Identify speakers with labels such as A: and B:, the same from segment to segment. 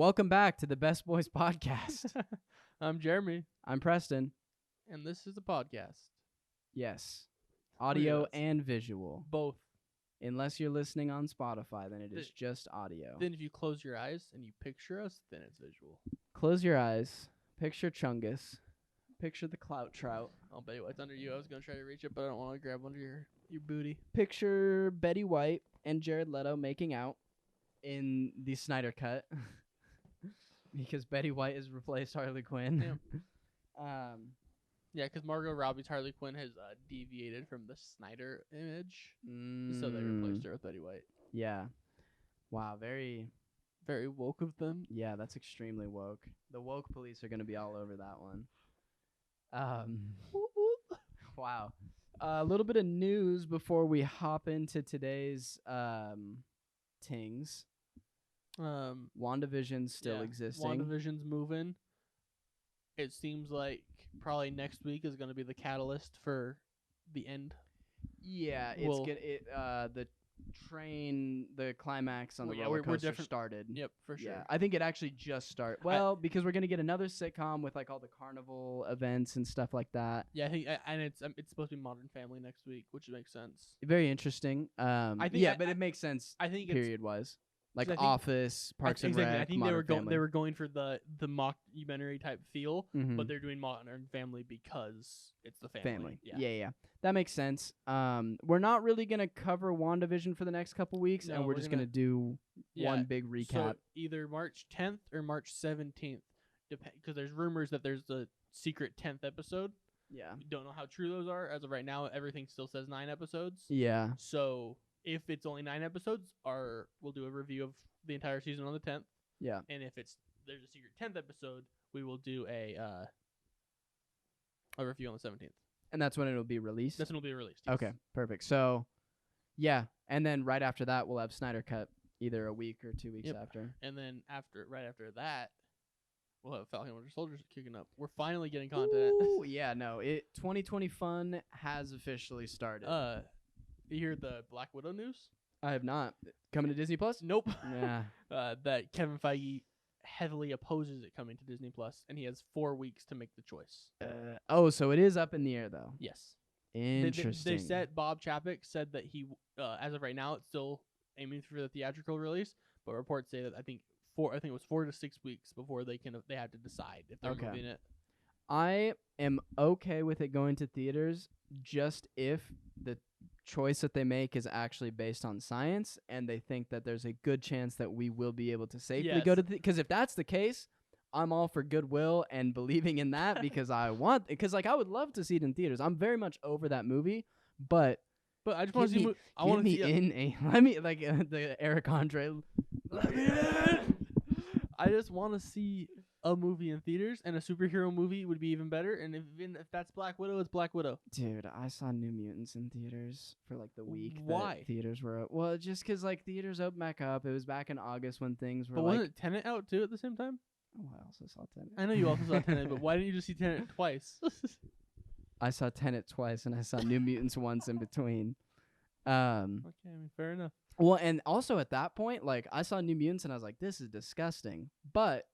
A: Welcome back to the Best Boys podcast.
B: I'm Jeremy,
A: I'm Preston.
B: and this is a podcast.
A: Yes. Audio
B: us.
A: and visual.
B: Both.
A: Unless you're listening on Spotify, then it is
B: Th-
A: just audio.
B: Then if you close your eyes and you picture us, then it's visual.
A: Close your eyes. Picture Chungus. Picture the Clout Trout.
B: I'll bet you it's under you. I was going to try to reach it, but I don't want to grab under your booty.
A: Picture Betty White and Jared Leto making out in the SnyderCut. Because Betty White has replaced Harley Quinn.
B: Yeah, because Margot Robbie's Harley Quinn has deviated from the Snyder image, so they replaced her with Betty White.
A: Yeah. Wow, very...
B: Very woke of them.
A: Yeah, that's extremely woke. The woke police are going to be all over that one. Wow. A little bit of news before we hop into today's tings. WandaVision's still existing.
B: WandaVision's moving. It seems like probably next week is going to be the catalyst for the end.
A: Yeah, the train, the climax on the roller
B: we're
A: coaster started.
B: Yep, for sure.
A: Yeah, I think it actually just started. Well, because we're gonna get another sitcom with like all the carnival events and stuff like that.
B: Yeah, I think, and it's supposed to be Modern Family next week, which makes sense.
A: Very interesting. I think but it makes sense.
B: I think
A: period wise. Like
B: I think-
A: Office, Parks and Rec,
B: I think
A: Modern Family.
B: they were going for the mockumentary type feel,
A: Mhm.
B: but they're doing Modern Family because it's the family.
A: Yeah. That makes sense. We're not really gonna cover WandaVision for the next couple weeks,
B: No,
A: and we're just gonna do one big recap.
B: So either March 10th or March 17th, because there's rumors that there's the secret 10th episode.
A: Yeah.
B: We don't know how true those are. As of right now, everything still says 9 episodes.
A: Yeah.
B: So if it's only 9 episodes, we'll do a review of the entire season on the 10th.
A: Yeah.
B: And if there's a secret 10th episode, we will do a review on the 17th.
A: And that's when it'll be released?
B: That's when it'll be released. Yes.
A: Okay, perfect. So, yeah. And then right after that, we'll have SnyderCut either a week or 2 weeks
B: Yep.
A: after.
B: And then right after that, we'll have Falcon Winter Soldier kicking up. We're finally getting content.
A: Ooh, yeah, no. 2020 fun has officially started.
B: You hear the Black Widow news?
A: I have not. Coming to Disney Plus?
B: Nope.
A: Yeah.
B: That Kevin Feige heavily opposes it coming to Disney Plus, and he has 4 weeks to make the choice.
A: So it is up in the air, though.
B: Yes.
A: Interesting.
B: They said Bob Chapek said that he, as of right now, it's still aiming for the theatrical release, but reports say that I think it was 4 to 6 weeks before they have to decide if they're moving it.
A: I am okay with it going to theaters just if the choice that they make is actually based on science and they think that there's a good chance that we will be able to safely go to because if that's the case, I'm all for goodwill and believing in that because I would love to see it in theaters. I'm very much over that movie, but
B: I just want to see. I want to see
A: the Eric Andre.
B: Let me in. I just want to see a movie in theaters, and a superhero movie would be even better. And if that's Black Widow, it's Black Widow.
A: Dude, I saw New Mutants in theaters for like the week.
B: Why?
A: That theaters were well, just because like theaters opened back up. It was back in August when things were.
B: But wasn't Tenet out too at the same time?
A: Oh, I also saw Tenet.
B: I know you also saw Tenet, but why didn't you just see Tenet twice?
A: I saw Tenet twice, and I saw New Mutants once in between.
B: Okay, I mean, fair enough.
A: Well, and also at that point, like I saw New Mutants, and I was like, "This is disgusting," but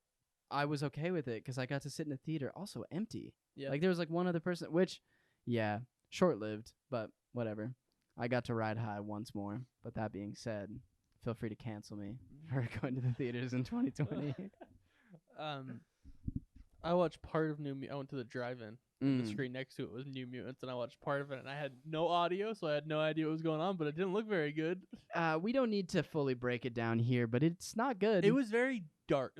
A: I was okay with it because I got to sit in a theater, also empty.
B: Yeah.
A: Like there was like one other person, which, yeah, short-lived, but whatever. I got to ride high once more. But that being said, feel free to cancel me for going to the theaters in 2020.
B: I watched part of I went to the drive-in. The screen next to it was New Mutants, and I watched part of it, and I had no audio, so I had no idea what was going on, but it didn't look very good.
A: We don't need to fully break it down here, but it's not good.
B: It was very dark.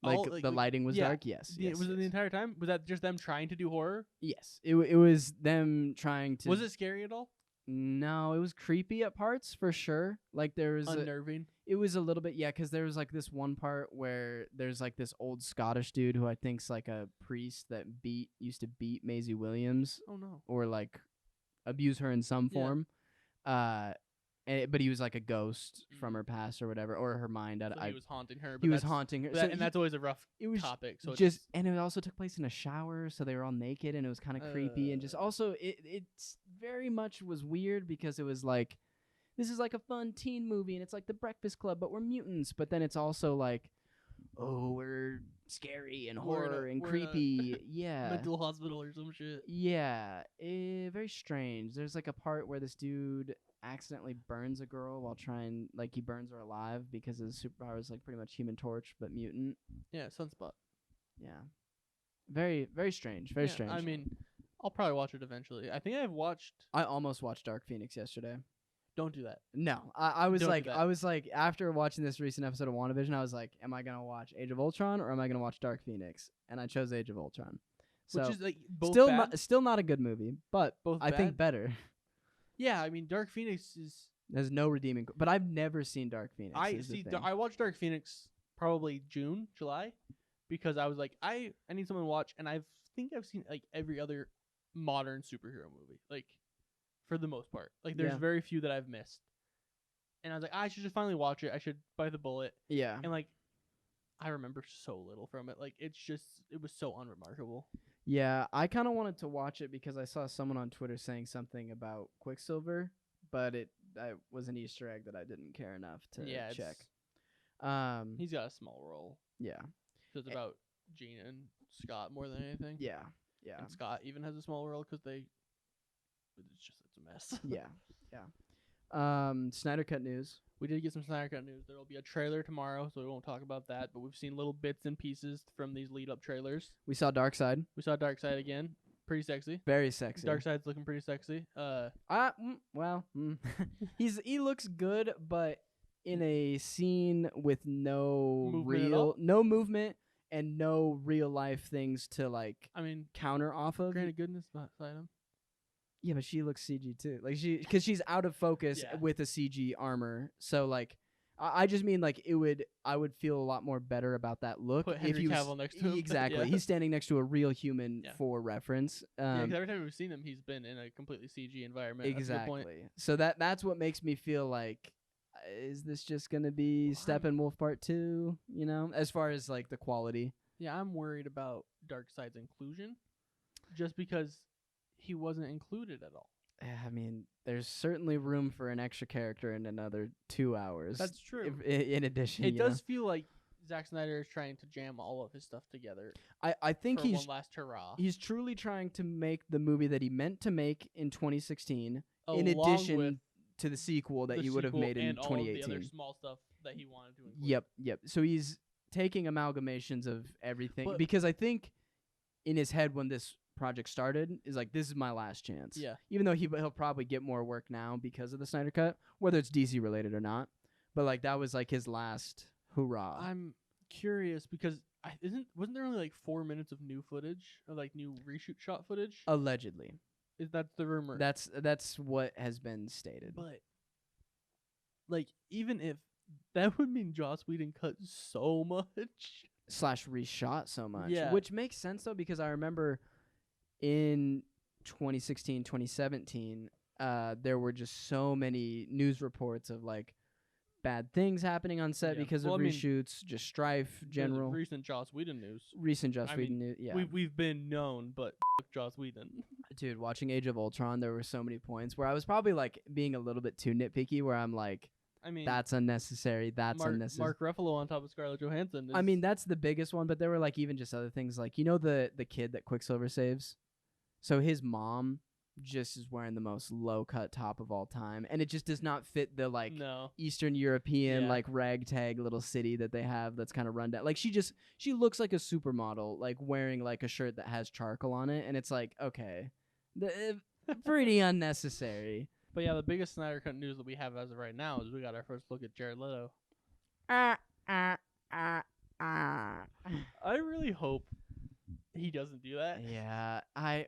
A: The lighting was dark? Yes.
B: Was it the entire time? Was that just them trying to do horror?
A: Yes. It was them trying to...
B: Was it scary at all?
A: No, it was creepy at parts for sure. Like there was
B: unnerving.
A: It was a little bit, yeah, because there was like this one part where there's like this old Scottish dude who I think's like a priest that used to beat Maisie Williams.
B: Oh no.
A: Or like abuse her in some form. But he was like a ghost from her past or whatever, or her mind.
B: So he was haunting her.
A: He was haunting her.
B: And that's always a rough topic. So
A: and it also took place in a shower, so they were all naked, and it was kind of creepy, and just also it's very much was weird because it was like, this is like a fun teen movie, and it's like The Breakfast Club, but we're mutants. But then it's also like, oh, we're scary and
B: We're in a-
A: horror and
B: we're in a
A: creepy. Yeah.
B: mental hospital or some shit.
A: Yeah. Very strange. There's like a part where this dude accidentally burns a girl while trying, like, he burns her alive because his superpower is like pretty much Human Torch but mutant.
B: Yeah, Sunspot.
A: Yeah. Very, very strange. Very
B: Yeah,
A: strange.
B: I mean, I'll probably watch it eventually. I think I've watched.
A: I almost watched Dark Phoenix yesterday.
B: Don't do that.
A: No, I was
B: Don't do
A: like,
B: that.
A: after watching this recent episode of WandaVision, I was like, am I gonna watch Age of Ultron or am I gonna watch Dark Phoenix? And I chose Age of Ultron. So
B: Which is like both
A: still
B: bad.
A: still not a good movie, but
B: Both
A: I think
B: bad?
A: better.
B: Yeah, I mean, Dark Phoenix is.
A: There's no redeeming, but I've never seen Dark Phoenix.
B: I
A: is the
B: see.
A: thing.
B: I watched Dark Phoenix probably June, July, because I was like, I need someone to watch, and I think I've seen like every other modern superhero movie, like for the most part. Like there's
A: Yeah.
B: very few that I've missed, and I was like, I should just finally watch it. I should bite the bullet,
A: Yeah,
B: and like, I remember so little from it. Like it was so unremarkable.
A: yeah. I kind of wanted to watch it because I saw someone on Twitter saying something about Quicksilver, but it was an Easter egg that I didn't care enough to
B: Yeah,
A: check.
B: He's got a small role.
A: Yeah,
B: So it's about Jean and Scott more than anything.
A: yeah, yeah.
B: And Scott even has a small role because it's a mess.
A: Yeah, yeah. SnyderCut news.
B: We did get some SnyderCut news. There will be a trailer tomorrow, so we won't talk about that. But we've seen little bits and pieces from these lead-up trailers.
A: We saw Darkseid.
B: We saw Darkseid again. Pretty sexy.
A: Very sexy.
B: Darkseid's looking pretty sexy.
A: he looks good, but in a scene with no
B: Movement at all?
A: no movement and no real life things to like
B: I mean,
A: counter off of.
B: granted goodness beside him.
A: Yeah, but she looks CG too. Like because she's out of focus
B: Yeah.
A: with a CG armor. So like, I just mean like I would feel a lot more better about that look
B: Put
A: if
B: Henry
A: he was
B: Cavill next to him.
A: exactly.
B: Yeah.
A: He's standing next to a real human
B: Yeah.
A: for reference.
B: Yeah, 'cause every time we've seen him, he's been in a completely CG environment. That's a good point.
A: Exactly. So that's what makes me feel like, is this just gonna be
B: Well,
A: Steppenwolf Part 2? You know, as far as like the quality.
B: Yeah, I'm worried about Darkseid's inclusion, just because he wasn't included at all.
A: I mean, there's certainly room for an extra character in another 2 hours.
B: That's true.
A: In addition,
B: It
A: you
B: does feel like Zack Snyder is trying to jam all of his stuff together
A: know? I think
B: for
A: he's
B: one last hurrah.
A: he's truly trying to make the movie that he meant to make in 2016, in
B: along
A: addition
B: with
A: to the sequel that
B: the
A: you would have
B: sequel
A: made in
B: and all of the
A: 2018.
B: other small stuff that he wanted to include.
A: Yep. So he's taking amalgamations of everything,
B: But-
A: because I think in his head when this project started is like, this is my last chance.
B: Yeah.
A: Even though he'll probably get more work now because of the Snyder Cut, whether it's DC related or not. But like that was like his last hoorah.
B: I'm curious because wasn't there only like 4 minutes of new footage, or like new reshoot shot footage?
A: Allegedly.
B: Is that the rumor?
A: That's what has been stated.
B: But like, even if that would mean Joss Whedon cut so much.
A: / reshot so much.
B: Yeah.
A: Which makes sense though, because I remember in 2016, 2017, there were just so many news reports of like bad things happening on set
B: Yeah.
A: because
B: Well,
A: of
B: I mean,
A: reshoots, just strife,
B: The
A: general.
B: recent Joss Whedon news.
A: Recent Joss
B: I
A: Whedon
B: mean,
A: news. Yeah.
B: We've been known, but Joss Whedon.
A: Dude, watching Age of Ultron, there were so many points where I was probably like being a little bit too nitpicky, where I'm like,
B: I mean,
A: that's unnecessary. That's unnecessary.
B: Mark Ruffalo on top of Scarlett Johansson.
A: I mean, that's the biggest one, but there were like even just other things, like, you know, the kid that Quicksilver saves. So his mom just is wearing the most low cut top of all time, and it just does not fit the like
B: no.
A: Eastern European
B: Yeah.
A: like ragtag little city that they have that's kind of run down. Like she looks like a supermodel, like wearing like a shirt that has charcoal on it, and it's like, okay, pretty unnecessary.
B: But yeah, the biggest Snyder Cut news that we have as of right now is we got our first look at Jared Leto. I really hope he doesn't do that.
A: Yeah,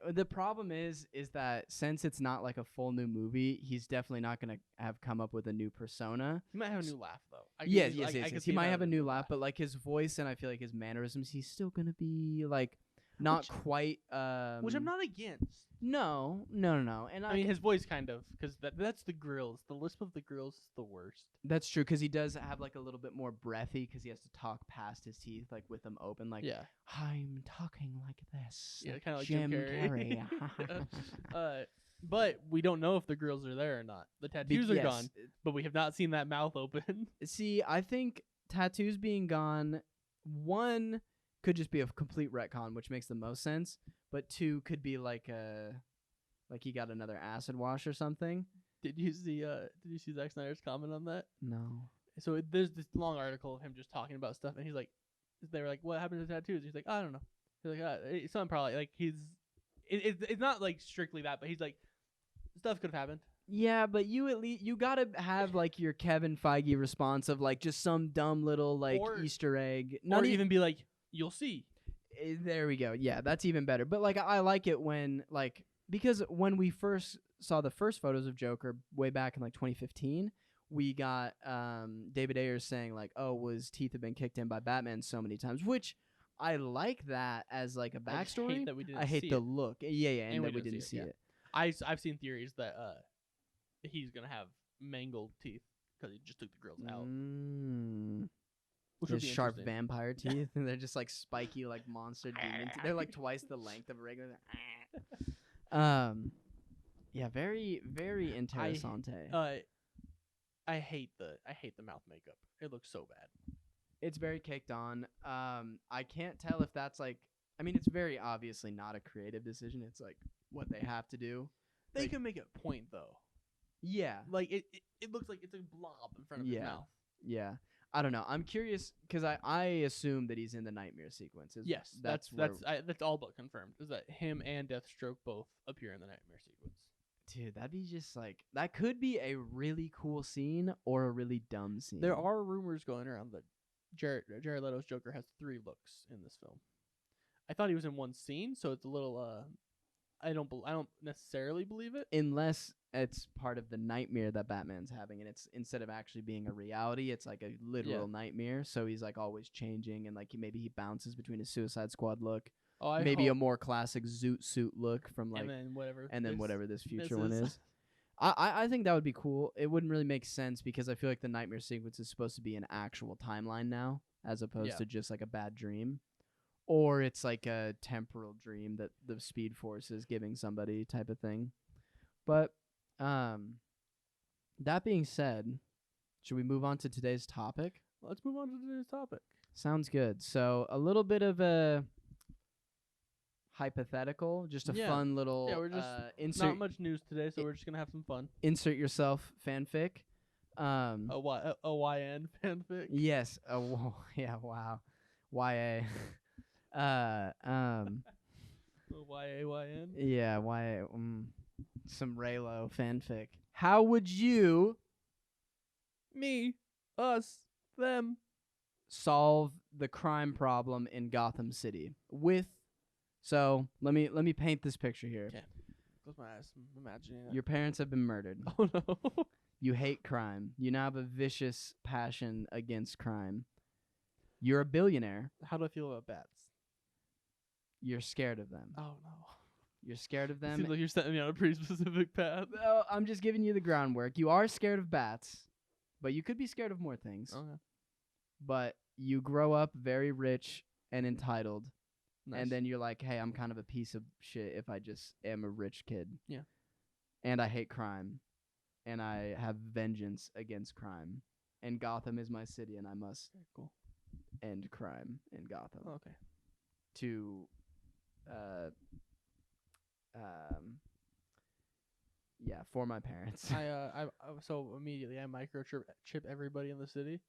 A: the problem is that since it's not like a full new movie, he's definitely not gonna have come up with a new persona.
B: He might have a new laugh though.
A: Yes.
B: I
A: He
B: could see
A: might
B: that
A: have
B: as
A: a new laugh, but like his voice and I feel like his mannerisms, he's still gonna be like not
B: Which-
A: quite.
B: which I'm not against.
A: No. And
B: I mean, his voice kind of, because that's the grills. The lisp of the grills is the worst.
A: that's true, because he does have like a little bit more breathy, because he has to talk past his teeth, like with them open, like
B: Yeah,
A: I'm talking like this.
B: yeah, kind of like
A: Jim
B: Jim Carrey. But we don't know if the grills are there or not. The tattoos are gone, but we have not seen that mouth open.
A: See, I think tattoos being gone one could just be a complete retcon, which makes the most sense, but two could be like he got another acid wash or something.
B: Did you see Zack Snyder's comment on that?
A: No.
B: So there's this long article of him just talking about stuff, and he's like, they were like, "What happened to tattoos?" He's like, "I don't know." He's like, "Something probably like it's not like strictly that, but he's like, stuff could have happened."
A: Yeah, but you at least you gotta have like your Kevin Feige response of like just some dumb little like
B: Or-
A: Easter egg.
B: Or even be like, "You'll see."
A: There we go. Yeah, that's even better. But like I like it when like because when we first saw the first photos of Joker way back in like 2015, we got David Ayers saying like, "Oh, his teeth have been kicked in by Batman so many times," which I like that as like a
B: I just
A: backstory.
B: hate that we didn't
A: I hate
B: see
A: the
B: it.
A: look. Yeah, and
B: And
A: that we didn't see
B: yeah.
A: it.
B: I've seen theories that he's gonna have mangled teeth because he just took the grills out. Which would
A: His
B: be
A: sharp
B: interesting.
A: vampire teeth, and they're just like spiky, like monster demon teeth. They're like twice the length of a regular. Yeah, very, very interessante.
B: I hate the mouth makeup. It looks so bad.
A: It's very caked on. I can't tell if that's like. I mean, it's very obviously not a creative decision. It's like what they have to do.
B: They
A: Like-
B: can make it point though.
A: Yeah,
B: Like it looks like it's a blob in front of his mouth.
A: yeah. I don't know. I'm curious because I assume that he's in the nightmare sequences.
B: Yes,
A: that's
B: that's all but confirmed. Is that him and Deathstroke both appear in the nightmare sequence?
A: dude. That'd be just like that. Could be a really cool scene or a really dumb scene.
B: There are rumors going around that Jared Leto's Joker has 3 looks in this film. I thought he was in one scene, so it's a little I don't necessarily believe it.
A: Unless it's part of the nightmare that Batman's having, and it's instead of actually being a reality, it's like a literal nightmare. So he's like always changing, and like maybe he bounces between his Suicide Squad look,
B: Oh,
A: maybe a more classic Zoot suit look from like,
B: and then whatever
A: this future one is. I think that would be cool. It wouldn't really make sense because I feel like the nightmare sequence is supposed to be an actual timeline now, as opposed to just like a bad dream. Or it's like a temporal dream that the Speed Force is giving somebody type of thing. But that being said, should we move on to today's topic?
B: Let's move on to today's topic.
A: Sounds good. So a little bit of a hypothetical, just a fun little
B: we're just
A: insert.
B: Not much news today, so we're just gonna have some fun.
A: Insert yourself fanfic.
B: A YN fanfic.
A: Yes. Yeah. Wow. YA.
B: YAYN.
A: Yeah, why some Raylo fanfic. How would you
B: Me, us, them.
A: solve the crime problem in Gotham City so let me paint this picture here.
B: Okay. Close my eyes. I'm imagining it.
A: Your parents have been murdered.
B: Oh no.
A: You hate crime. You now have a vicious passion against crime. You're a billionaire.
B: How do I feel about bats?
A: You're scared of them.
B: Oh no.
A: You're scared of
B: It
A: them.
B: seems like you're setting me on a pretty specific path.
A: Oh, I'm just giving you the groundwork. You are scared of bats, but you could be scared of more things.
B: Okay.
A: But you grow up very rich and entitled,
B: Nice.
A: and then you're like, hey, I'm kind of a piece of shit if I just am a rich kid.
B: Yeah.
A: And I hate crime, and I have vengeance against crime, and Gotham is my city, and I must
B: Very cool.
A: end crime in Gotham
B: Oh, okay.
A: to, yeah, for my parents.
B: So immediately I microchip everybody in the city,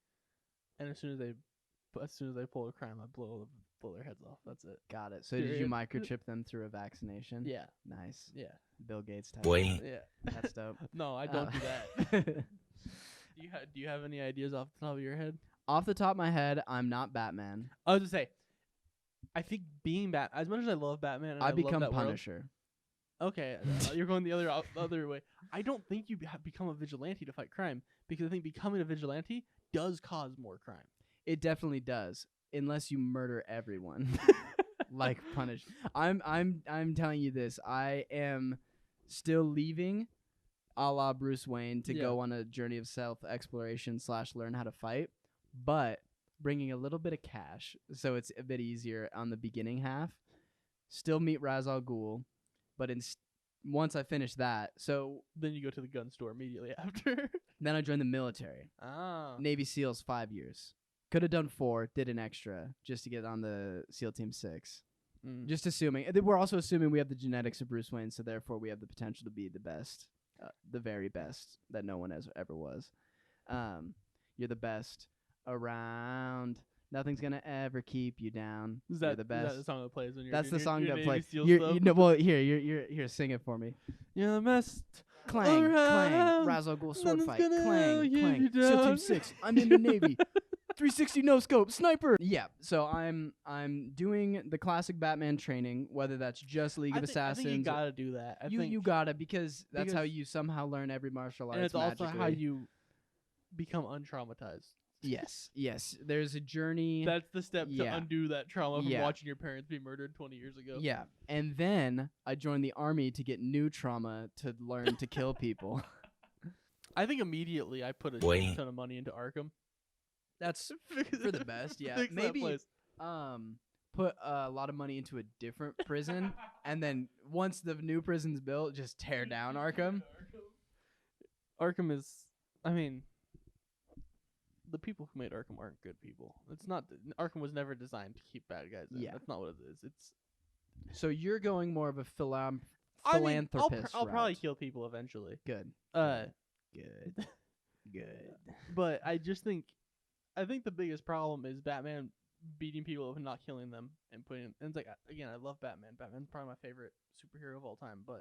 B: and as soon as they pull a crime, I blow their heads off. That's it.
A: Got it. So did you
B: Period.
A: microchip them through a vaccination?
B: Yeah.
A: Nice.
B: Yeah.
A: Bill Gates type.
C: Boy.
B: Yeah.
A: That's dope.
B: No, I don't do that. Do you have any ideas off the top of your head?
A: Off the top of my head, I'm not Batman.
B: I was to say, I think being as much as I love Batman, and I
A: I
B: love
A: become
B: that world-
A: Punisher.
B: Okay, you're going the other way. I don't think you become a vigilante to fight crime, because I think becoming a vigilante does cause more crime.
A: It definitely does, unless you murder everyone, like Punish. I'm telling you this. I am still leaving, a la Bruce Wayne, to go on a journey of self-exploration / learn how to fight, but bringing a little bit of cash, so it's a bit easier on the beginning half. Still meet Ra's al Ghul, but once I finish that, so
B: Then you go to the gun store immediately after.
A: then I join the military.
B: Ah.
A: Navy SEALs 5 years. Could have done 4, did an extra just to get on the SEAL Team 6.
B: Mm.
A: Just assuming. We're also assuming we have the genetics of Bruce Wayne, so therefore we have the potential to be the best, the very best that no one has ever was. You're the best around. Nothing's gonna ever keep you down. You're the best.
B: Is that the song that plays when you're
A: That's
B: doing
A: the song
B: your
A: that
B: Navy
A: plays.
B: SEAL
A: You
B: stuff?
A: know, well, here, sing it for me.
B: You're the best.
A: Clang, clang,
B: around.
A: razzle, ghoul, sword
B: Nothing's
A: fight,
B: gonna
A: clang,
B: get
A: clang.
B: you
A: SEAL Team
B: down.
A: 6. I'm in the Navy. 360 no scope, sniper. Yeah, so I'm doing the classic Batman training, whether that's just League of Assassins.
B: I think you gotta do that.
A: You gotta because that's how
B: because-
A: you somehow learn every martial arts.
B: and it's also how
A: magically.
B: you become untraumatized.
A: Yes. There's a journey.
B: That's the step to
A: Yeah.
B: undo that trauma from
A: Yeah.
B: watching your parents be murdered 20 years ago.
A: Yeah, and then I joined the army to get new trauma to learn to kill people.
B: I think immediately I put a shit ton of money into Arkham.
A: That's for the best. Yeah,
B: Fix that
A: maybe
B: place.
A: put a lot of money into a different prison, and then once the new prison's built, just tear down Arkham.
B: Arkham is, I mean, the people who made Arkham aren't good people. It's not. Arkham was never designed to keep bad guys in.
A: Yeah.
B: That's not what it is. It's.
A: So you're going more of a
B: I mean,
A: philanthropist.
B: I'll probably
A: route.
B: kill people eventually.
A: Good.
B: Good.
A: Good.
B: But I think the biggest problem is Batman beating people up and not killing them and putting. And it's like, again, I love Batman. Batman's probably my favorite superhero of all time. But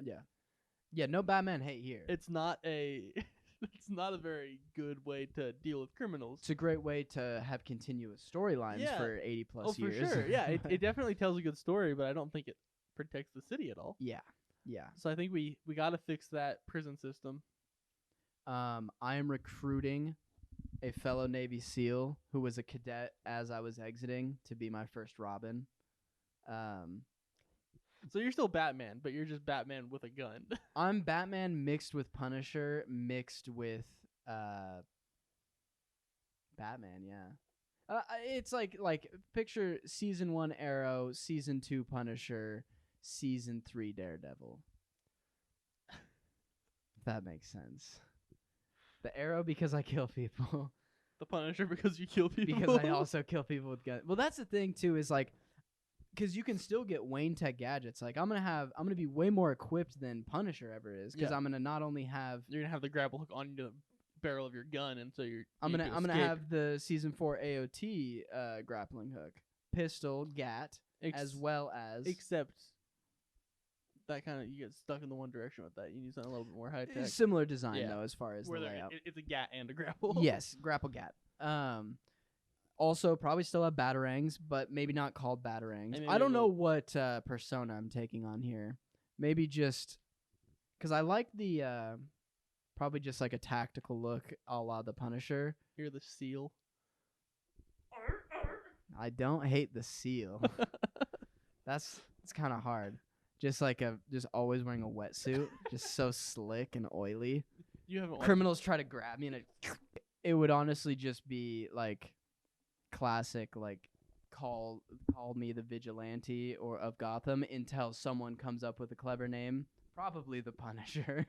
A: Yeah. No Batman hate here.
B: it's not a. It's not a very good way to deal with criminals.
A: It's a great way to have continuous storylines
B: Yeah.
A: for 80 plus
B: Oh, for
A: years.
B: sure. Yeah, it definitely tells a good story, but I don't think it protects the city at all.
A: Yeah.
B: So I think we got to fix that prison system.
A: I am recruiting a fellow Navy SEAL who was a cadet as I was exiting to be my first Robin.
B: So you're still Batman, but you're just Batman with a gun.
A: I'm Batman mixed with Punisher, mixed with Batman, yeah. It's like picture season 1 Arrow, season 2 Punisher, season 3 Daredevil. If that makes sense. The Arrow because I kill people.
B: The Punisher because you kill people.
A: Because I also kill people with guns. Well, that's the thing too, is like, because you can still get Wayne Tech gadgets. Like I'm gonna be way more equipped than Punisher ever is, because
B: Yeah.
A: I'm gonna not only have
B: You're gonna have the grapple hook on the barrel of your gun, and so
A: I'm
B: you
A: gonna
B: can escape.
A: have the season 4 AOT grappling hook, pistol, gat, as well as
B: Except that kind of you get stuck in the one direction with that. You need something a little bit more high tech.
A: similar design
B: Yeah.
A: though, as far as
B: Where
A: the
B: there-
A: layout.
B: it's a gat and a grapple.
A: Yes, grapple gat. Also, probably still have batarangs, but maybe not called batarangs.
B: maybe
A: I don't know
B: we'll-
A: what persona I'm taking on here. Maybe just because I like the probably just like a tactical look, a la the Punisher.
B: You're the seal.
A: I don't hate the seal. It's kind of hard. Just like just always wearing a wetsuit, just so slick and oily.
B: You haven't watched
A: Criminals try to grab me, and it would honestly just be like classic, like call me the vigilante or of Gotham until someone comes up with a clever name, probably the Punisher.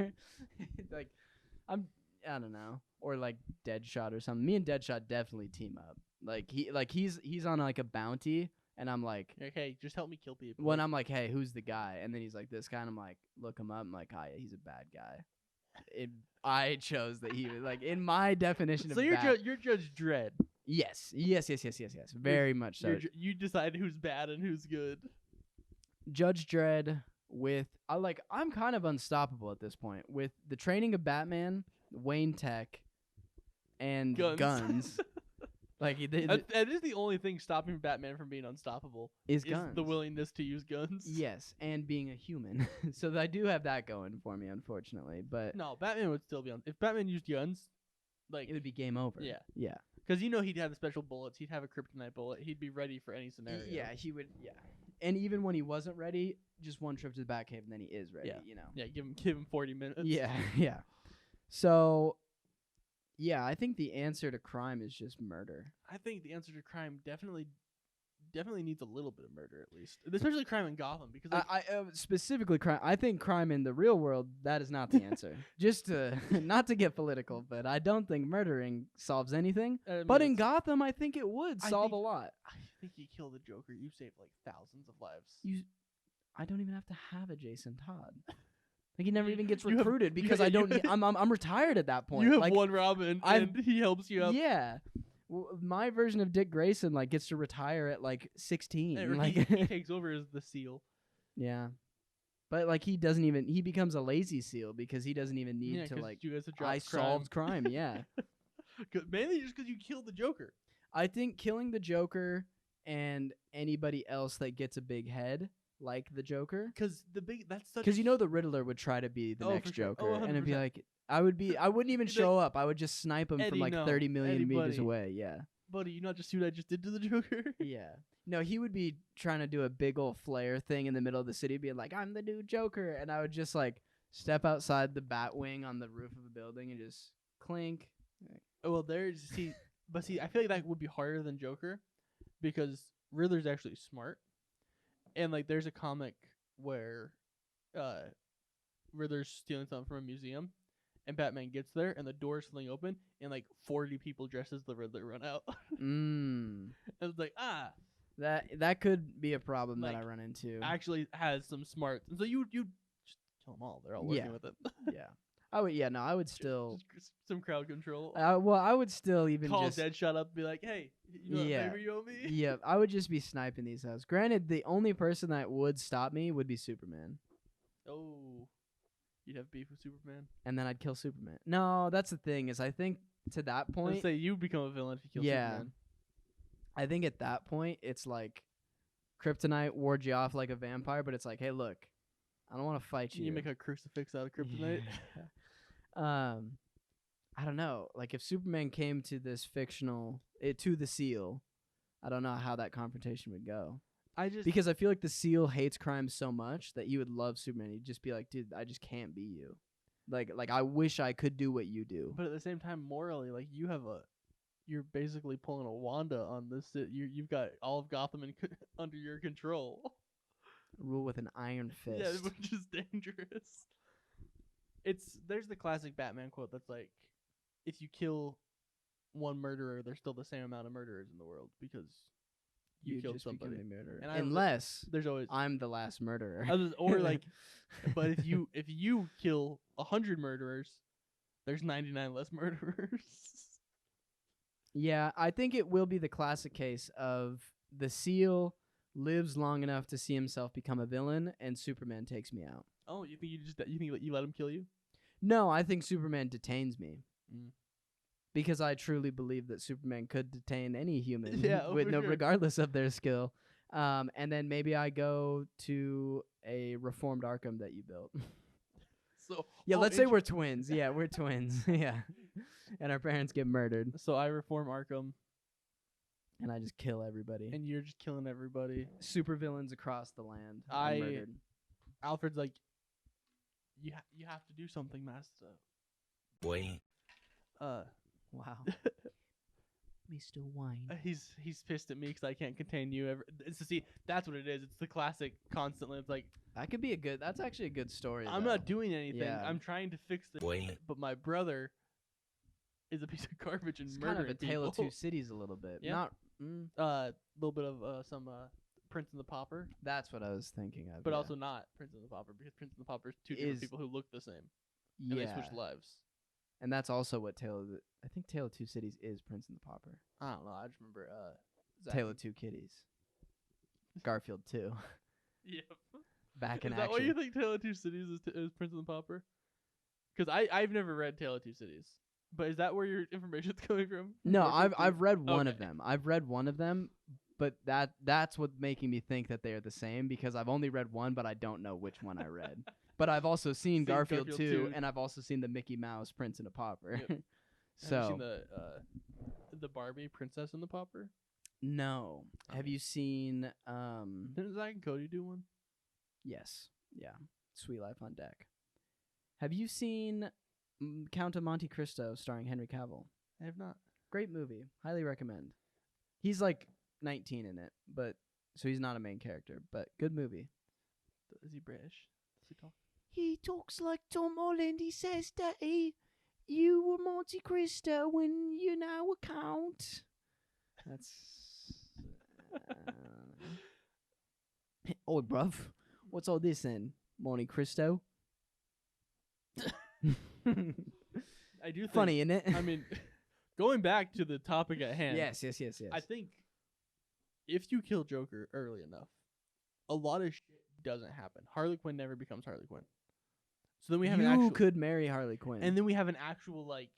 A: Like I don't know, or like Deadshot or something. Me and Deadshot definitely team up. He's on like a bounty, and I'm like,
B: okay, just help me kill people.
A: when I'm like, hey, who's the guy? And then he's like, this guy, and I'm like, look him up. I'm like, yeah, he's a bad guy. I chose that he was like in my definition
B: so
A: of
B: you're
A: bad.
B: you're Judge Dredd.
A: Yes. Very much so.
B: You decide who's bad and who's good.
A: Judge Dredd I'm kind of unstoppable at this point with the training of Batman, Wayne Tech, and guns. Like
B: That is the only thing stopping Batman from being unstoppable.
A: is guns.
B: The willingness to use guns.
A: Yes, and being a human. So I do have that going for me, unfortunately. But
B: No, Batman would still be on. If Batman used guns, like
A: it would be game over.
B: Yeah.
A: Yeah.
B: because he'd have the special bullets. He'd have a kryptonite bullet. He'd be ready for any scenario.
A: Yeah, he would. Yeah. And even when he wasn't ready, just one trip to the Batcave, and then he is ready.
B: Yeah.
A: You know.
B: Yeah, give him 40 minutes.
A: Yeah. Yeah. So. Yeah, I think the answer to crime is just murder.
B: I think the answer to crime definitely definitely needs a little bit of murder at least, especially crime in Gotham because like,
A: I specifically crime. I think crime in the real world, that is not the answer. Just to not to get political, but I don't think murdering solves anything.
B: I mean,
A: But in
B: it's-
A: Gotham, I think it would
B: I
A: solve
B: think-
A: a lot.
B: I think you kill the Joker, you save like thousands of lives.
A: I don't even have to have a Jason Todd. Like he never even gets
B: You have-
A: recruited because I don't. I'm retired at that point.
B: You have
A: like,
B: one Robin, and he helps you out.
A: Yeah. My version of Dick Grayson like gets to retire at like 16.
B: Or
A: Like
B: he takes over as the Seal.
A: yeah. But like he becomes a lazy seal because he doesn't even need
B: Yeah,
A: to
B: 'cause
A: like
B: you guys have dropped
A: I solved crime, yeah.
B: Mainly just because you killed the Joker.
A: I think killing the Joker and anybody else that gets a big head like the Joker,
B: Because that's such.
A: because you know the Riddler would try to be the
B: Oh,
A: next
B: for sure.
A: Joker,
B: Oh,
A: and it'd be
B: 100%.
A: like I wouldn't even
B: He'd be
A: show up. I would just snipe him from
B: Eddie,
A: like
B: no.
A: 30 million
B: Eddie,
A: meters
B: buddy.
A: away. Yeah.
B: buddy, you not just see what I just did to the Joker?
A: Yeah. No, he would be trying to do a big old flare thing in the middle of the city, being like, "I'm the new Joker," and I would just like step outside the Batwing on the roof of a building and just clink.
B: Oh, well, but see, I feel like that would be harder than Joker, because Riddler's actually smart, and like there's a comic where, Riddler's stealing something from a museum, and Batman gets there, and the door's fling open, and like 40 people dressed as the Riddler run out.
A: Mm.
B: And it's like,
A: That could be a problem that
B: Like,
A: I run into.
B: actually has some smarts, and so you just kill them all. They're all working
A: Yeah.
B: with it.
A: Yeah. I would. Yeah. No, I would still.
B: Just some crowd control.
A: Well, I would still even
B: Call
A: just.
B: Deadshot up, and be like, "Hey, you know
A: Yeah.
B: that favor you owe me?"
A: Yeah, I would just be sniping these hoes. Granted, the only person that would stop me would be Superman,
B: Oh, you'd have beef with Superman.
A: and then I'd kill Superman. No, that's the thing is, I think to that
B: Let's
A: point,
B: say you become a villain if you kill
A: Yeah.
B: Superman.
A: I think at that point it's like Kryptonite wards you off like a vampire, but it's like, hey, look, I don't want to fight you.
B: You make a crucifix out of kryptonite.
A: Yeah. I don't know. Like if Superman came to this fictional, to the Seal, I don't know how that confrontation would go.
B: I just
A: Because I feel like the Seal hates crime so much that you would love Superman. He'd just be like, dude, I just can't be you. Like I wish I could do what you do.
B: but at the same time, morally, like you're basically pulling a Wanda on this. You've got all of Gotham under your control.
A: Rule with an iron fist.
B: Yeah, which is dangerous. There's the classic Batman quote that's like, if you kill one murderer, there's still the same amount of murderers in the world because you killed
A: just
B: somebody.
A: become a murderer.
B: And I was like,
A: Unless
B: There's always
A: I'm the last murderer.
B: or like, but if you kill 100 murderers, there's 99 less murderers.
A: Yeah, I think it will be the classic case of the Seal lives long enough to see himself become a villain, and Superman takes me out.
B: Oh, you think you let him kill you?
A: No, I think Superman detains me.
B: Mm.
A: Because I truly believe that Superman could detain any human
B: Yeah,
A: with
B: for
A: no
B: sure.
A: regardless of their skill. And then maybe I go to a reformed Arkham that you built.
B: So
A: Yeah,
B: oh,
A: let's say
B: int-
A: we're twins. Yeah, we're twins. Yeah. And our parents get murdered
B: So I reform Arkham,
A: and I just kill everybody.
B: and you're just killing everybody.
A: Supervillains across the land are
B: I-
A: murdered.
B: Alfred's like, you have to do something, Master.
C: Boy.
A: Wow. Mr. Wine.
B: He's pissed at me because I can't contain you. See, that's what it is. It's the classic constantly. It's like,
A: That's actually a good story.
B: I'm
A: though.
B: not doing anything.
A: Yeah.
B: I'm trying to fix the.
C: Boy.
B: But my brother is a piece of garbage and
A: It's kind
B: murdering
A: of a tale of
B: people.
A: two cities a little bit.
B: Yeah.
A: Not
B: Little bit of some Prince and the Pauper,
A: that's what I was thinking of.
B: but
A: yeah.
B: also not Prince and the Pauper because Prince and the Pauper is two different
A: Is-
B: people who look the same and
A: yeah.
B: they switch lives.
A: And that's also what I think Tale of Two Cities is Prince and the Pauper.
B: I don't know. I just remember Zack
A: Tale
B: and-
A: of Two Kitties. Garfield 2.
B: Yep.
A: Back in
B: Is that
A: action.
B: why you think Tale of Two Cities is Prince and the Pauper? Because I've never read Tale of Two Cities, but is that where your information's coming from?
A: No,
B: Garfield
A: I've
B: 2?
A: read one of
B: Okay.
A: them. I've read one of them, but that's what's making me think that they are the same because I've only read one, but I don't know which one I read. But I've also seen
B: Seen
A: Garfield,
B: Garfield
A: 2,
B: 2.
A: and I've also seen the Mickey Mouse Prince and a Pauper.
B: Yep. Have you
A: So
B: seen the Barbie Princess and the Pauper?
A: no. Have
B: Okay.
A: you seen
B: Didn't Zack and Cody do one?
A: Yes. Yeah. Sweet Life on Deck. Have you seen Count of Monte Cristo starring Henry Cavill?
B: I have not.
A: Great movie. Highly recommend. He's like 19 in it, but so he's not a main character, but good movie.
B: Is he British? Does he talk?
A: He talks like Tom Holland. He says that you were Monte Cristo when you now account. That's. Oi, bruv. What's all this then, Monte Cristo?
B: I do think,
A: Funny, isn't it?
B: I mean, going back to the topic at hand.
A: Yes.
B: I think if you kill Joker early enough, a lot of shit doesn't happen. Harley Quinn never becomes Harley Quinn. So then we have
A: you could marry Harley Quinn.
B: and then we have an actual like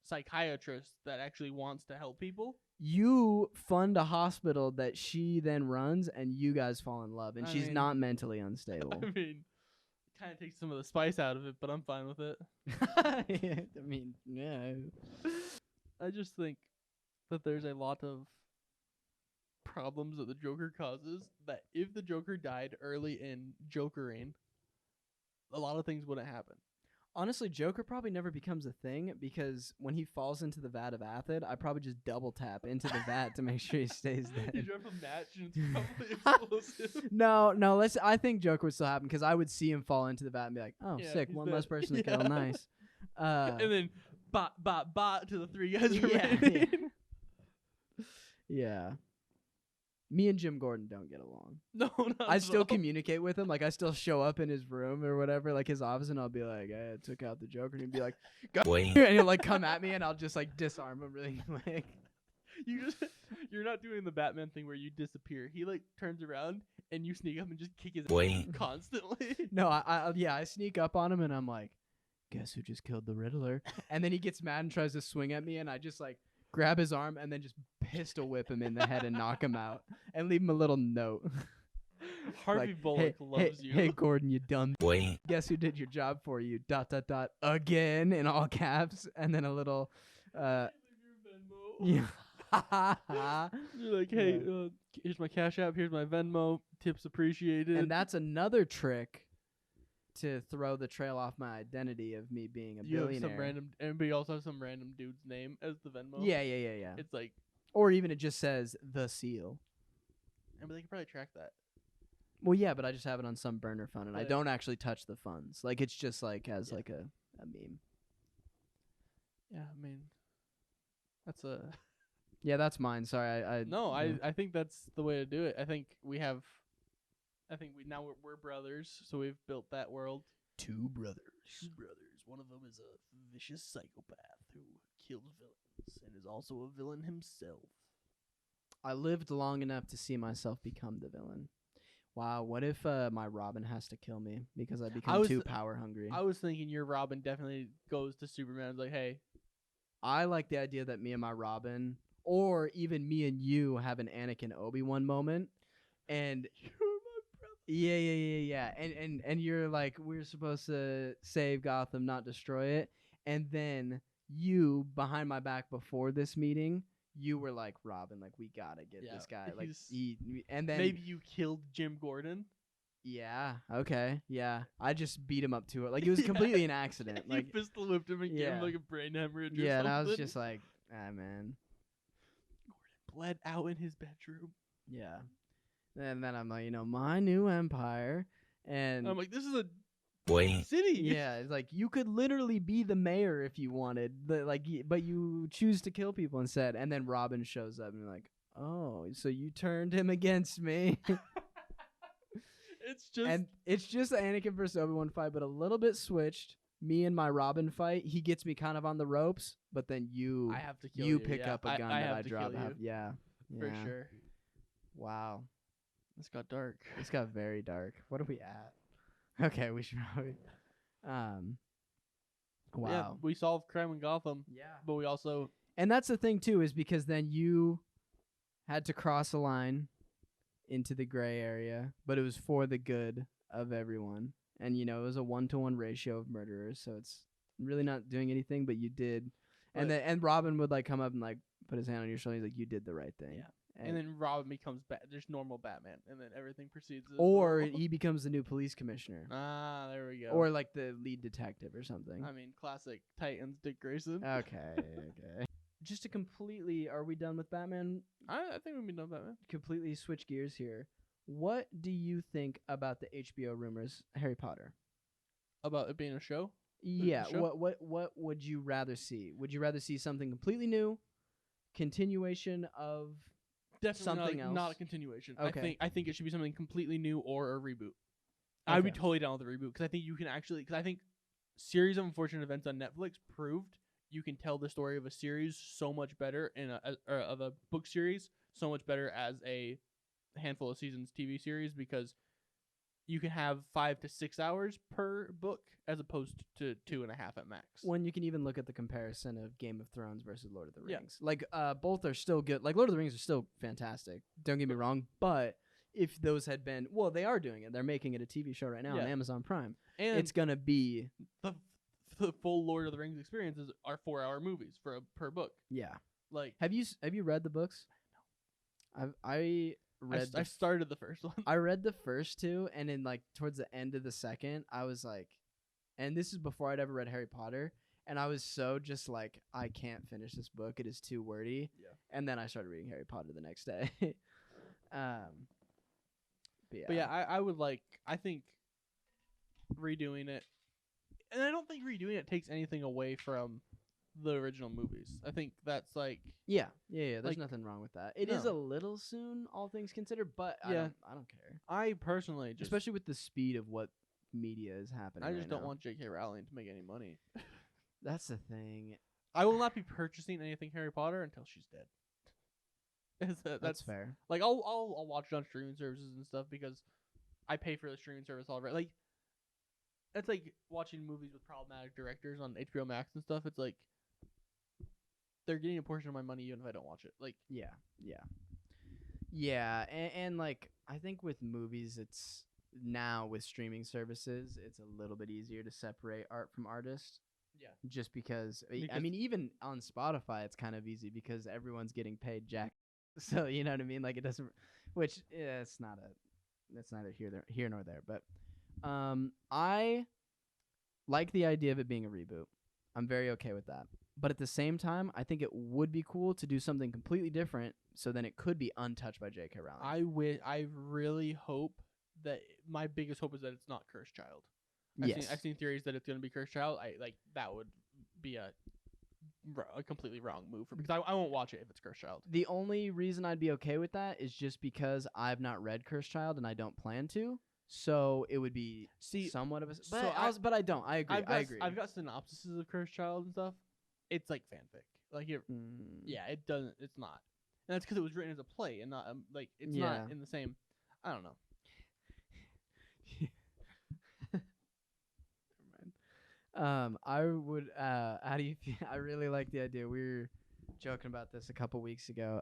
B: psychiatrist that actually wants to help people.
A: You fund a hospital that she then runs, and you guys fall in love, and she's not mentally unstable.
B: I mean, it kind of takes some of the spice out of it, but I'm fine with it.
A: I mean, yeah.
B: I just think that there's a lot of problems that the Joker causes that if the Joker died early in Jokering, a lot of things wouldn't happen.
A: Honestly, Joker probably never becomes a thing because when he falls into the vat of acid, I probably just double tap into the vat to make sure he stays
B: You
A: dead.
B: drop a match and it's probably explosive.
A: No. I think Joker would still happen because I would see him fall into the vat and be like, "Oh,
B: Yeah,
A: sick!
B: he's
A: One
B: dead."
A: less person to
B: Yeah.
A: kill. Nice."
B: And then bot to the three guys
A: Yeah,
B: remaining.
A: Yeah. Me and Jim Gordon don't get along.
B: No, not
A: I
B: at
A: still
B: all.
A: communicate with him. Like, I still show up in his room or whatever, like his office, and I'll be like, I took out the Joker. And he'd be like, "Go here," and he'll like come at me, and I'll just like disarm him really quick.
B: You're not doing the Batman thing where you disappear. He like turns around and you sneak up and just kick his ass constantly.
A: No, I sneak up on him, and I'm like, "Guess who just killed the Riddler?" And then he gets mad and tries to swing at me, and I just like grab his arm and then just pistol whip him in the head and knock him out and leave him a little note.
B: Harvey
A: Like,
B: Bullock loves you.
A: Hey, Gordon, you dumb. Guess who did your job for you? ... Again in all caps, and then a little. Yeah.
B: You're like, hey, here's my Cash App, here's my Venmo, tips appreciated.
A: And that's another trick to throw the trail off my identity of me being a
B: you
A: billionaire.
B: have some random, but you also have some random dude's name as the Venmo.
A: Yeah.
B: It's like,
A: Or even it just says the seal.
B: and they can probably track that.
A: Well, yeah, but I just have it on some burner phone, and I
B: Right.
A: don't actually touch the funds. Like, it's just like as like a meme.
B: Yeah, I mean, that's a.
A: Yeah, that's mine. Sorry,
B: I think that's the way to do it. I think we now we're brothers, so we've built that world.
A: two brothers.
B: One of them is a vicious psychopath who kills villains and is also a villain himself.
A: I lived long enough to see myself become the villain. Wow, what if my Robin has to kill me because I become too power hungry?
B: I was thinking your Robin definitely goes to Superman and is like, hey.
A: I like the idea that me and my Robin, or even me and you, have an Anakin Obi-Wan moment, and
B: You're my brother.
A: yeah, and you're like, we're supposed to save Gotham, not destroy it, and then you, behind my back before this meeting, you were like, Robin, like, we gotta get this guy, like, and then
B: maybe you killed Jim Gordon.
A: yeah, okay, yeah, I just beat him up to it, like it was completely an accident,
B: You
A: like
B: pistol whipped him and gave
A: yeah.
B: him like a brain hemorrhage.
A: yeah,
B: or
A: and I was
B: something.
A: just like, man,
B: bled out in his bedroom.
A: yeah, and then I'm like, my new empire, and
B: I'm like, this is a
C: Boy.
B: city.
A: yeah, it's like you could literally be the mayor if you wanted, but you choose to kill people instead. And then Robin shows up and you're like, oh, so you turned him against me. It's just the Anakin versus Obi-Wan fight, but a little bit switched. Me and my Robin fight, he gets me kind of on the ropes, but then
B: I have to kill you.
A: pick
B: Yeah,
A: up a gun that
B: have
A: I
B: to
A: drop.
B: kill you,
A: Yeah,
B: for sure.
A: Wow,
B: This got dark.
A: this got very dark. What are we at? Okay, we should probably. Wow.
B: Yeah, we solved crime in Gotham,
A: Yeah.
B: but we also
A: And that's the thing too, is because then you had to cross a line into the gray area, but it was for the good of everyone. And it was a 1-to-1 ratio of murderers, so it's really not doing anything, but you did. And
B: But-
A: then Robin would like come up and like put his hand on your shoulder, he's like, you did the right thing.
B: Yeah. and then Robin becomes just normal Batman, and then everything proceeds. As
A: or
B: normal.
A: he becomes the new police commissioner.
B: there we go.
A: Or like the lead detective or something.
B: I mean, classic Titans Dick Grayson.
A: Okay. just to completely, are we done with Batman?
B: I think we've been done with Batman.
A: Completely switch gears here. What do you think about the HBO rumors, Harry Potter?
B: About it being a show?
A: Yeah.
B: show?
A: What would you rather see? Would you rather see something completely new, continuation of
B: Definitely
A: something
B: not,
A: else?
B: not a continuation.
A: Okay.
B: I think it should be something completely new or a reboot. I'd be
A: Okay.
B: totally down with a reboot because I think you can actually. Because I think series of unfortunate events on Netflix proved you can tell the story of a series so much better in of a book series so much better as a handful of seasons TV series because you can have 5 to 6 hours per book as opposed to 2.5 at max.
A: When you can even look at the comparison of Game of Thrones versus Lord of the
B: Yeah.
A: Rings. Like, both are still good. Like, Lord of the Rings are still fantastic. Don't get me wrong. But if those had been, well, they are doing it. They're making it a TV show right now on
B: Yeah.
A: Amazon Prime.
B: And
A: It's gonna be,
B: the full Lord of the Rings experiences are 4-hour movies per book.
A: yeah.
B: Like
A: Have you read the books? I read.
B: I started the first one.
A: I read the first two, and then like towards the end of the second, I was like, and this is before I'd ever read Harry Potter, and I was so just like, I can't finish this book. It is too wordy.
B: Yeah.
A: And then I started reading Harry Potter the next day.
B: But yeah, I would like. I think redoing it, and I don't think redoing it takes anything away from the original movies. I think that's like
A: yeah. There's
B: like-
A: nothing wrong with that. It is
B: No.
A: a little soon, all things considered, but
B: Yeah.
A: I don't care.
B: I personally just
A: Especially with the speed of what media is happening.
B: I just
A: right
B: don't
A: now.
B: want J.K. Rowling to make any money.
A: That's the thing.
B: I will not be purchasing anything Harry Potter until she's dead.
A: That's fair.
B: Like I'll watch it on streaming services and stuff because I pay for the streaming service already. Like it's like watching movies with problematic directors on HBO Max and stuff. It's like they're getting a portion of my money even if I don't watch it. Like
A: Yeah. And like I think with movies, it's now with streaming services, it's a little bit easier to separate art from artist.
B: Yeah.
A: Just because I
B: Because-
A: mean, even on Spotify, it's kind of easy because everyone's getting paid jack. So you know what I mean? Like it doesn't, which it's not that's neither here nor there. But I like the idea of it being a reboot. I'm very okay with that. But at the same time, I think it would be cool to do something completely different, so then it could be untouched by J.K. Rowling.
B: I really hope that my biggest hope is that it's not Cursed Child.
A: Yes.
B: I've seen theories that it's going to be Cursed Child. I like that would be a completely wrong move for because I won't watch it if it's Cursed Child.
A: The only reason I'd be okay with that is just because I've not read Cursed Child and I don't plan to. So it would be somewhat of a. But I don't. I agree.
B: I've got synopsises of Cursed Child and stuff. It's like fanfic. Like yeah, it doesn't. It's not. And that's because it was written as a play and not like it's not in the same. I don't know.
A: I would. How do you feel? I really like the idea. We were joking about this a couple weeks ago.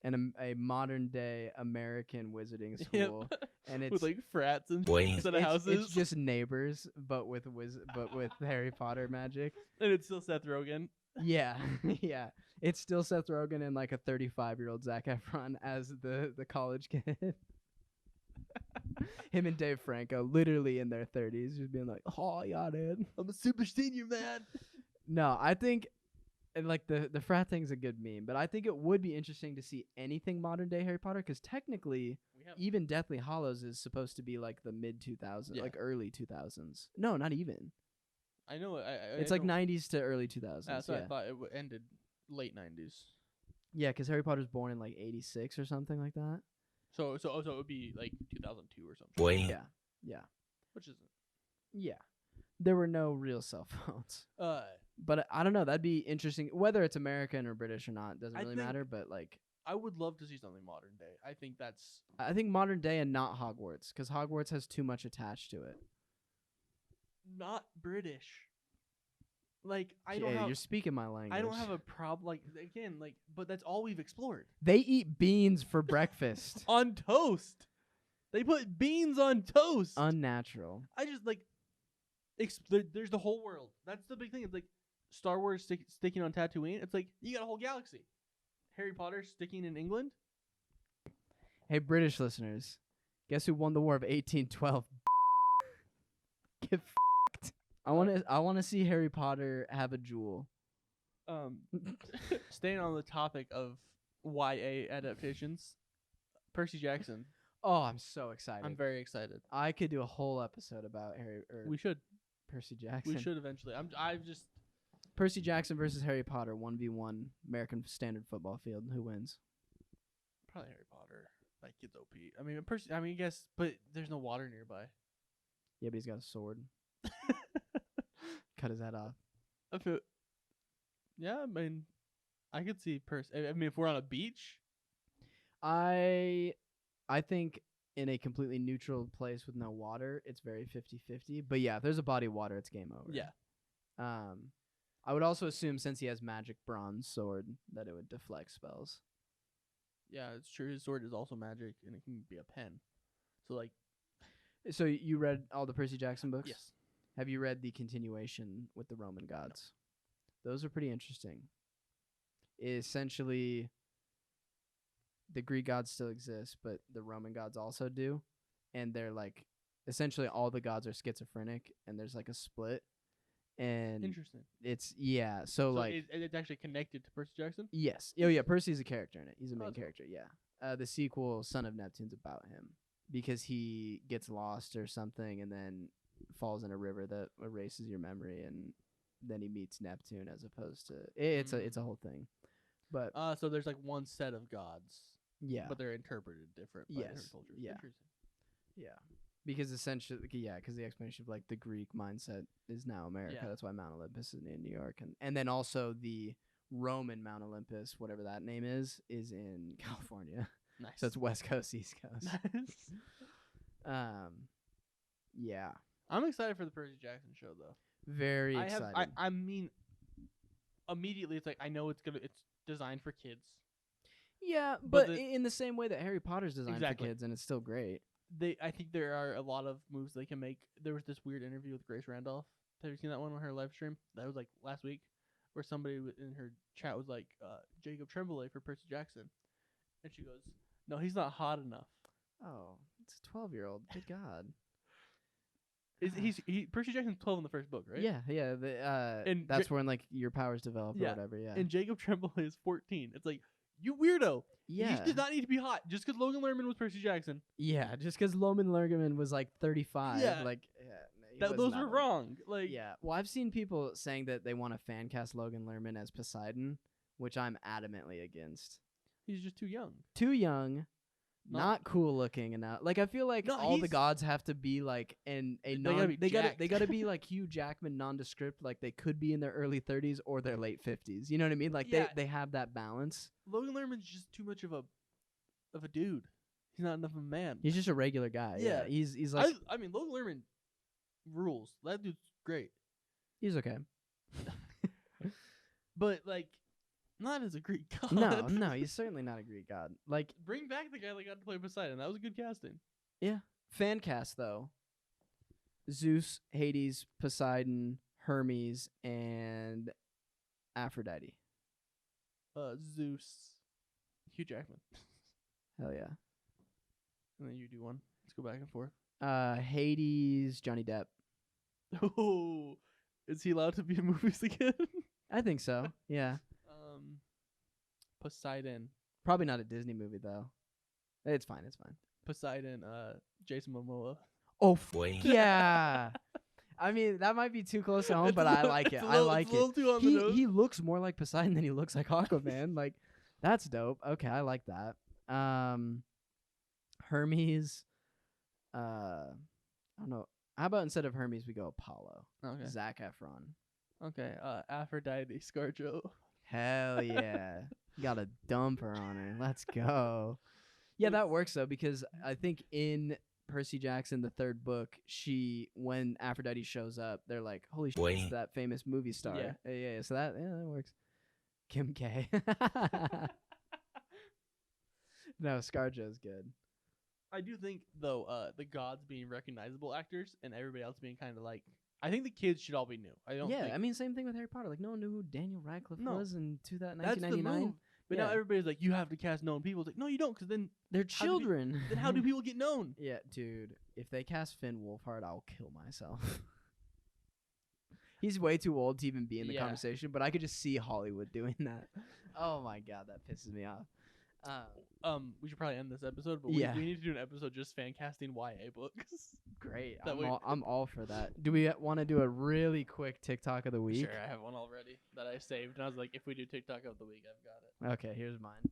A: And a modern day American wizarding school, and it's
B: with like frats and
C: Boy.
B: instead of houses,
A: it's just neighbors, but with Harry Potter magic.
B: and it's still Seth Rogen.
A: Yeah, yeah. It's still Seth Rogen and like a 35-year-old Zac Efron as the college kid. Him and Dave Franco, literally in their 30s, just being like, "Oh yeah, dude,
B: I'm a super senior man."
A: No, I think, and like the frat thing's a good meme, but I think it would be interesting to see anything modern day Harry Potter because technically,
B: We have
A: even Deathly Hallows is supposed to be like the mid 2000s,
B: Yeah.
A: like early 2000s. No, not even.
B: I know
A: It's like 90s to early 2000s.
B: That's
A: Yeah,
B: what I thought it ended late 90s.
A: yeah, because Harry Potter's born in like 86 or something like that.
B: So it would be like 2002 or something.
C: Boy.
A: Yeah,
B: Which isn't.
A: yeah. There were no real cell phones. But I don't know. That'd be interesting. Whether it's American or British or not doesn't
B: I
A: really
B: think-
A: matter. But like,
B: I would love to see something modern day. I think that's
A: I think modern day and not Hogwarts, because Hogwarts has too much attached to it.
B: not British. Like I
A: Yeah,
B: don't have
A: you're speaking my language.
B: I don't have a problem. Like again, like but that's all we've explored.
A: They eat beans for breakfast.
B: On toast. They put beans on toast.
A: Unnatural.
B: I just like there's the whole world. That's the big thing. It's like Star Wars sticking on Tatooine. It's like you got a whole galaxy. Harry Potter sticking in England.
A: Hey, British listeners, guess who won the War of 1812? Get f***ed. I want to see Harry Potter have a jewel.
B: Staying on the topic of YA adaptations, Percy Jackson.
A: Oh, I'm so excited.
B: I'm very excited.
A: I could do a whole episode about
B: We should.
A: Percy Jackson.
B: We should eventually. I've just
A: Percy Jackson versus Harry Potter, 1v1, American Standard Football Field. Who wins?
B: probably Harry Potter. Like it's OP. I mean, Percy. I mean, I guess, but there's no water nearby.
A: Yeah, but he's got a sword. Cut his head off.
B: I feel, yeah, I mean, I could see Percy. I mean, if we're on a beach,
A: I think in a completely neutral place with no water, it's very 50-50. But yeah, if there's a body of water, it's game over.
B: yeah.
A: I would also assume since he has magic bronze sword that it would deflect spells.
B: Yeah, it's true. His sword is also magic, and it can be a pen. So, like,
A: So you read all the Percy Jackson books?
B: yes.
A: Have you read the continuation with the Roman gods? Those are pretty interesting. Essentially, the Greek gods still exist, but the Roman gods also do. And they're like, essentially all the gods are schizophrenic, and there's like a split. And
B: Interesting.
A: it's, yeah, so like,
B: it's actually connected to Percy Jackson?
A: yes. Oh, yeah, Percy's a character in it. He's a main
B: that's cool.
A: character, yeah. The sequel, Son of Neptune's about him because he gets lost or something and then falls in a river that erases your memory, and then he meets Neptune as opposed to it's a whole thing. But
B: So there's like one set of gods,
A: yeah,
B: but they're interpreted different by different
A: Yes,
B: cultures.
A: yeah.
B: Interesting.
A: yeah, because essentially, yeah, because the explanation of like the Greek mindset is now America.
B: Yeah.
A: That's why Mount Olympus is in New York, and then also the Roman Mount Olympus, whatever that name is in California.
B: Nice.
A: So it's West Coast, East Coast.
B: Nice.
A: Yeah,
B: I'm excited for the Percy Jackson show, though.
A: very excited.
B: I mean, immediately it's like I know it's designed for kids.
A: Yeah,
B: But
A: but in the same way that Harry Potter's designed
B: Exactly.
A: for kids, and it's still great.
B: I think there are a lot of moves they can make. There was this weird interview with Grace Randolph. Have you seen that one on her live stream? That was like last week, where somebody in her chat was like, Jacob Tremblay for Percy Jackson, and she goes, "No, he's not hot enough."
A: Oh, it's a 12-year-old. Good God.
B: Percy Jackson's 12 in the first book, right?
A: Yeah.
B: And
A: That's when like your powers develop or whatever. Yeah.
B: And Jacob Tremblay is 14. It's like, you weirdo.
A: yeah.
B: He does not need to be hot just because Logan Lerman was Percy Jackson.
A: Yeah. Just because Loman Lerman was like 35.
B: Yeah.
A: Like, yeah, he
B: Those
A: wasn't
B: were
A: old.
B: wrong. Like,
A: Yeah. Well, I've seen people saying that they want to fan cast Logan Lerman as Poseidon, which I'm adamantly against.
B: he's just too young.
A: Too young. Not cool looking enough. Like I feel like
B: No,
A: all the
B: he's-
A: gotta have to be like they
B: gotta be jacked.
A: gotta be like Hugh Jackman nondescript, like they could be in their early 30s or their late 50s. You know what I mean? Like
B: Yeah.
A: they have that balance.
B: Logan Lerman's just too much of a dude. He's not enough of a man.
A: He's just a regular guy.
B: Yeah.
A: He's like
B: I mean, Logan Lerman rules. That dude's great.
A: he's okay.
B: But, like, not as a Greek god.
A: No, he's certainly not a Greek god. Like
B: Bring back the guy that got to play Poseidon. That was a good casting.
A: fan cast though. Zeus, Hades, Poseidon, Hermes, and Aphrodite.
B: Zeus. Hugh Jackman.
A: Hell yeah.
B: And then you do one. Let's go back and forth.
A: Hades, Johnny Depp.
B: Oh, is he allowed to be in movies again?
A: I think so. Yeah.
B: Poseidon.
A: Probably not a Disney movie though. It's fine.
B: Poseidon. Jason Momoa.
A: Oh yeah. I mean, that might be too close to home, but I like it. I like
B: it's a little
A: it.
B: too on the nose.
A: He looks more like Poseidon than he looks like Aquaman. Like, that's dope. Okay, I like that. Hermes. I don't know. How about instead of Hermes, we go Apollo?
B: Okay.
A: Zac Efron.
B: Okay. Aphrodite. ScarJo.
A: Hell yeah. Got a dumper on her. Let's go. Yeah, that works though, because I think in Percy Jackson, the third book, when Aphrodite shows up, they're like, "Holy shit, it's that famous movie star." Yeah. So that works. Kim K. No, ScarJo's good.
B: I do think though, the gods being recognizable actors and everybody else being kind of like, I think the kids should all be new. I don't.
A: Yeah,
B: think
A: I mean, same thing with Harry Potter. Like, no one knew who Daniel Radcliffe
B: No.
A: was in
B: that's the
A: 1999.
B: move. But now
A: Yeah.
B: everybody's like, you have to cast known people. It's like, no, you don't, because then
A: They're
B: How do we-
A: children.
B: then how do people get known?
A: Yeah, dude. If they cast Finn Wolfhard, I'll kill myself. He's way too old to even be in the
B: Yeah.
A: conversation, but I could just see Hollywood doing that. Oh my god, that pisses me off.
B: We should probably end this episode, but
A: Yeah.
B: we need to do an episode just fan casting YA books.
A: Great.
B: That way-
A: I'm all for that. Do we want to do a really quick TikTok of the week?
B: Sure, I have one already that I saved, and I was like, if we do TikTok of the week, I've got it.
A: Okay, here's mine.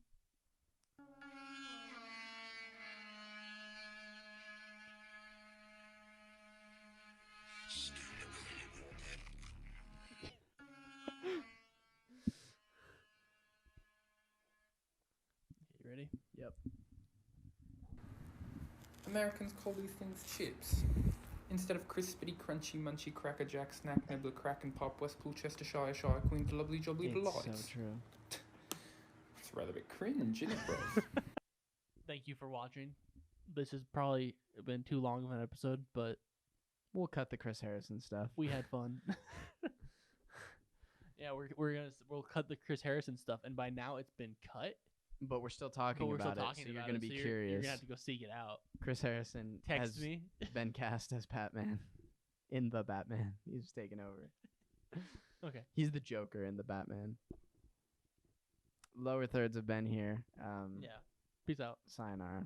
B: You ready?
A: Yep.
C: Americans call these things chips. Instead of crispity, crunchy, munchy, cracker jack, snack, nibbler, crack and pop, Westpool, Chestershire, Shire Queen, lovely, jolly
A: It's
C: delights.
A: so true.
C: It's rather a bit cringe, isn't it, bro?
B: Thank you for watching. This has probably been too long of an episode, but
A: We'll cut the Chris Harrison stuff.
B: we had fun. Yeah, we'll cut the Chris Harrison stuff, and by now it's been cut.
A: But we're still talking
B: But we're
A: about
B: still
A: it,
B: talking
A: so you're
B: about
A: gonna
B: it,
A: be
B: so
A: curious.
B: You're gonna have to go seek it out.
A: Chris Harrison
B: Text
A: has
B: me.
A: been cast as Batman in the Batman. He's taken over.
B: Okay.
A: He's the Joker in the Batman. Lower thirds have been here.
B: Yeah. Peace out.
A: Sayonara.